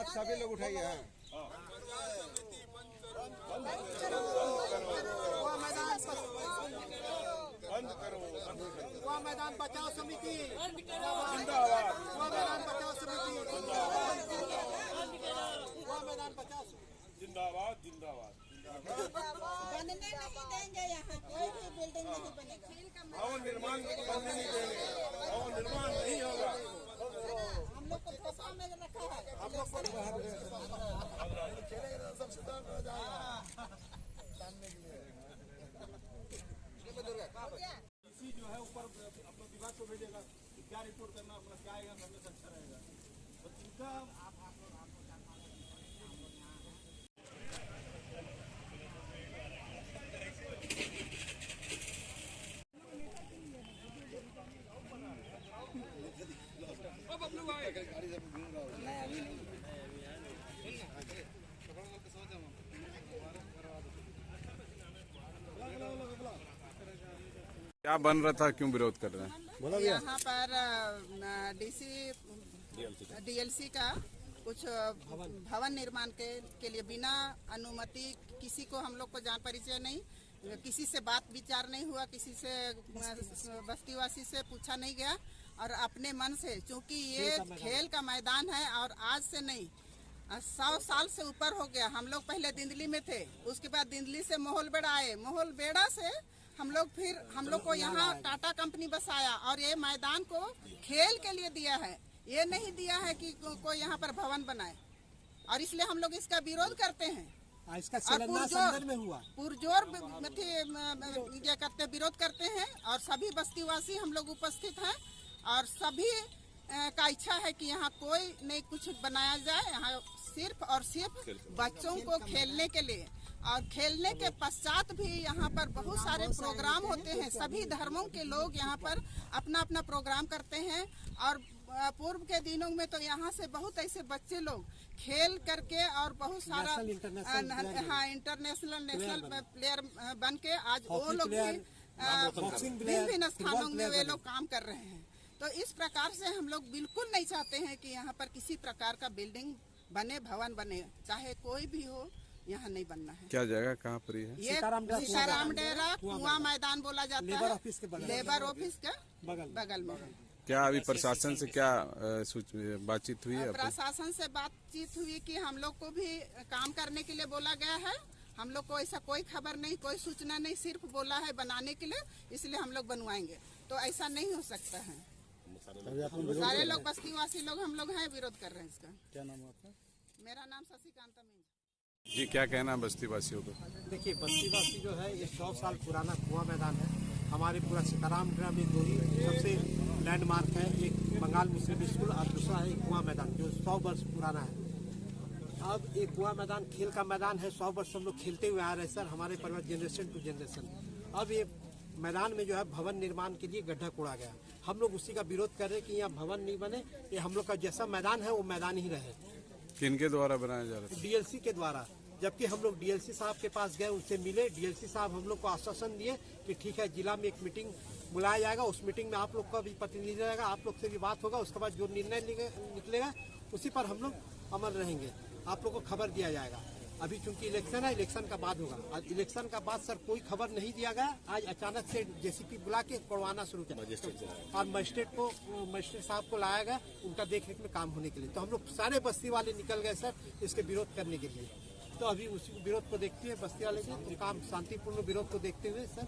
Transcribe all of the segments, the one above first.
सभी लोग उठाइए। मैदान बचाओ समिति जिंदाबाद। मैदान बचाओ समिति मैदान बचाओ जिंदाबाद जिंदाबाद। बनने नहीं देंगे, यहाँ कोई भी बिल्डिंग नहीं बनेगा। भवन निर्माण बनने नहीं देंगे, भवन निर्माण नहीं होगा। हम लोग को धोखा में रखा है। हम लोग को जो है ऊपर अपने विभाग को भेजेगा, क्या रिपोर्ट करना अपना क्या आएगा, हमें अच्छा रहेगा। तो इनका क्या बन रहा था, क्यों विरोध कर रहे हैं? यहाँ पर डीएलसी का कुछ भवन निर्माण के लिए बिना अनुमति किसी को, हम लोग को जान परिचय नहीं, किसी से बात विचार नहीं हुआ, किसी से बस्तीवासी से पूछा नहीं गया और अपने मन से, चूंकि ये खेल का मैदान है और आज से नहीं 100 साल से ऊपर हो गया। हम लोग पहले दिंदली में थे, उसके बाद दिंदली से मोहलबेड़ा आए, मोहलबेड़ा से हम लोग को यहाँ टाटा कंपनी बसाया और ये मैदान को खेल के लिए दिया है, ये नहीं दिया है कि कोई यहाँ पर भवन बनाए। और इसलिए हम लोग इसका विरोध करते हैं। इसका शिलान्यास अंदर में हुआ, पुरजोर ये करते विरोध करते हैं और सभी बस्तीवासी हम लोग उपस्थित हैं और सभी का इच्छा है कि यहाँ कोई नहीं कुछ बनाया जाए, यहाँ सिर्फ और सिर्फ बच्चों को खेलने के लिए। और खेलने के पश्चात भी यहाँ पर बहुत सारे प्रोग्राम होते हैं, सभी धर्मों के लोग यहाँ पर अपना अपना प्रोग्राम करते हैं। और पूर्व के दिनों में तो यहाँ से बहुत ऐसे बच्चे लोग खेल करके और बहुत सारा इंटरनेशनल नेशनल प्लेयर बन के आज वो लोग भी विभिन्न स्थानों में वे लोग काम कर रहे हैं। तो इस प्रकार से हम लोग बिल्कुल नहीं चाहते हैं कि यहाँ पर किसी प्रकार का बिल्डिंग बने, भवन बने, चाहे कोई भी हो, यहाँ नहीं बनना है। क्या जगह कहाँ पर है? ये सीताराम डेरा कुआं मैदान बोला जाता है, लेबर ऑफिस के बगल में है। क्या अभी प्रशासन से क्या बातचीत हुई है? प्रशासन से बातचीत हुई कि हम लोग को भी काम करने के लिए बोला गया है। हम लोग को ऐसा कोई खबर नहीं, कोई सूचना नहीं, सिर्फ बोला है बनाने के लिए, इसलिए हम लोग बनवाएंगे। तो ऐसा नहीं हो सकता है। सारे लोग बस्तीवासी लोग हम लोग हैं, विरोध कर रहे हैं इसका। क्या नाम है आपका? मेरा नाम शशिकांता मीना जी, क्या कहना है बस्तीवासियों को? देखिए, बस्तीवासी जो है ये 100 साल पुराना कुआं मैदान है। हमारे पूरा सीताराम डेरा में दो ही सबसे लैंडमार्क है, एक बंगाल मुस्लिम स्कूल और दूसरा है कुआं मैदान जो 100 वर्ष पुराना है। अब एक कुआं मैदान खेल का मैदान है, 100 वर्ष हम लोग खेलते हुए आ रहे हैं सर, हमारे परिवार जनरेशन टू जनरेशन। अब ये मैदान में जो है भवन निर्माण के लिए गड्ढा कोड़ा गया, हम लोग उसी का विरोध कर रहे हैं कि यहाँ भवन नहीं बने, ये हम लोग का जैसा मैदान है वो मैदान ही रहे। किनके द्वारा बनाया जा रहा है? डीएलसी के द्वारा। जबकि हम लोग डीएलसी साहब के पास गए, उनसे मिले, डीएलसी साहब हम लोग को आश्वासन दिए कि ठीक है, जिला में एक मीटिंग बुलाया जाएगा, उस मीटिंग में आप लोग का भी प्रतिनिधि रहेगा, आप लोग से भी बात होगा, उसके बाद जो निर्णय निकलेगा उसी पर हम लोग अमल रहेंगे, आप लोग को खबर दिया जाएगा। अभी चूंकि इलेक्शन है, इलेक्शन का बाद होगा। आज इलेक्शन का बाद सर कोई खबर नहीं दिया गया, आज अचानक से जेसीपी बुला के कोड़वाना शुरू किया और मजिस्ट्रेट साहब को लाया गया उनका देखरेख में काम होने के लिए। तो हम लोग सारे बस्ती वाले निकल गए सर इसके विरोध करने के लिए। तो अभी उसी विरोध को देखते हुए बस्ती वाले के काम शांतिपूर्ण विरोध को देखते हुए सर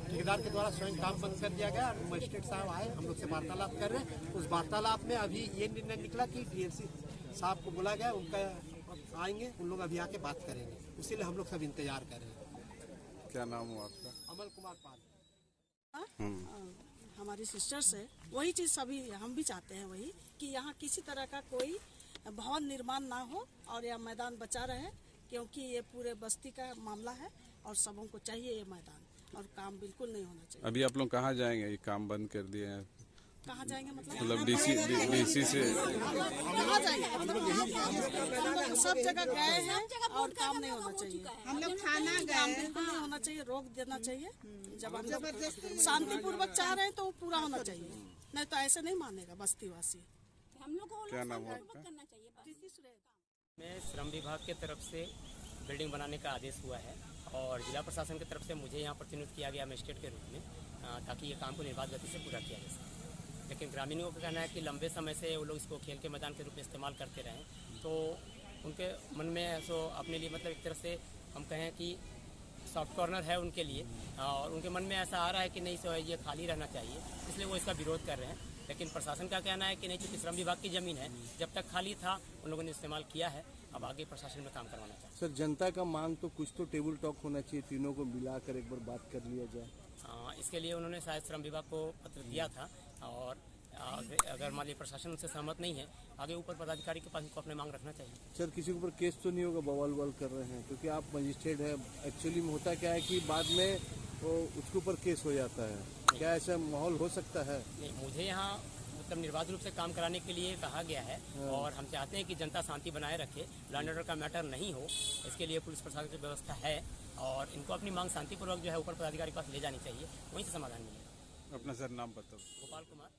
ठेकेदार के द्वारा स्वयं काम बंद कर दिया गया और मजिस्ट्रेट साहब आए, हम लोग से वार्तालाप कर रहे हैं। उस वार्तालाप में अभी ये निर्णय निकला कि डीएलसी साहब को बुला गया, उनका आएंगे, उन लोग अभी आके बात करेंगे, इसीलिए हम लोग सब इंतजार कर रहे हैं। क्या नाम हुआ आपका? अमल कुमार पाल। हमारी सिस्टर्स है, वही चीज सभी हम भी चाहते हैं, वही कि यहाँ किसी तरह का कोई भवन निर्माण ना हो और यह मैदान बचा रहे, क्योंकि ये पूरे बस्ती का मामला है और सबों को चाहिए ये मैदान और काम बिल्कुल नहीं होना चाहिए। अभी आप लोग कहाँ जाएंगे? ये काम बंद कर दिए हैं, कहाँ जाएंगे मतलब डीसी से कहाँ जाएंगे? मतलब सब जगह गए हैं और काम नहीं होना चाहिए। हम लोग थाना काम बिल्कुल नहीं होना चाहिए, रोक देना चाहिए। जब हम लोग शांतिपूर्वक चाह रहे हैं तो वो पूरा होना चाहिए, नहीं तो ऐसे नहीं मानेगा बस्तीवासी। हम लोग को क्या नाम है शांतिपूर्वक आपका? करना चाहिए बस। कृषि सुरेश में श्रम विभाग की तरफ से बिल्डिंग बनाने का आदेश हुआ है और जिला प्रशासन की तरफ से मुझे यहाँ पर चयनित किया गया मजिस्ट्रेट के रूप में ताकि ये काम को निर्बाध गति से पूरा किया जा सके। लेकिन ग्रामीणों का कहना है कि लंबे समय से वो लोग इसको खेल के मैदान के रूप में इस्तेमाल करते रहे, तो उनके मन में सो अपने लिए मतलब एक तरह से हम कहें कि सॉफ्ट कॉर्नर है उनके लिए और उनके मन में ऐसा आ रहा है कि नहीं सो ये खाली रहना चाहिए, इसलिए वो इसका विरोध कर रहे हैं। लेकिन प्रशासन का कहना है कि नहीं, चूँकि श्रम विभाग की ज़मीन है, जब तक खाली था उन लोगों ने इस्तेमाल किया है, अब आगे प्रशासन में काम करवाना चाहिए। सर जनता का मांग तो कुछ तो टेबल टॉक होना चाहिए, तीनों को मिलाकर एक बार बात कर लिया जाए। इसके लिए उन्होंने शायद श्रम विभाग को पत्र दिया था और अगर मान लीजिए प्रशासन उनसे सहमत नहीं है, आगे ऊपर पदाधिकारी के पास उनको अपने मांग रखना चाहिए। सर किसी के ऊपर केस तो नहीं होगा, बवाल वाल कर रहे हैं क्योंकि आप मजिस्ट्रेट है, एक्चुअली में होता क्या है कि बाद में वो उसके ऊपर केस हो जाता है, क्या ऐसा माहौल हो सकता है? नहीं, मुझे यहाँ मतलब निर्बाध रूप से काम कराने के लिए कहा गया है और हम चाहते हैं कि जनता शांति बनाए रखे, लॉ एंड ऑर्डर का मैटर नहीं हो, इसके लिए पुलिस प्रशासन की व्यवस्था है और इनको अपनी मांग शांतिपूर्वक जो है ऊपर पदाधिकारी के पास ले जानी चाहिए, वहीं से समाधान मिलेगा। अपना सर नाम बताओ। गोपाल कुमार।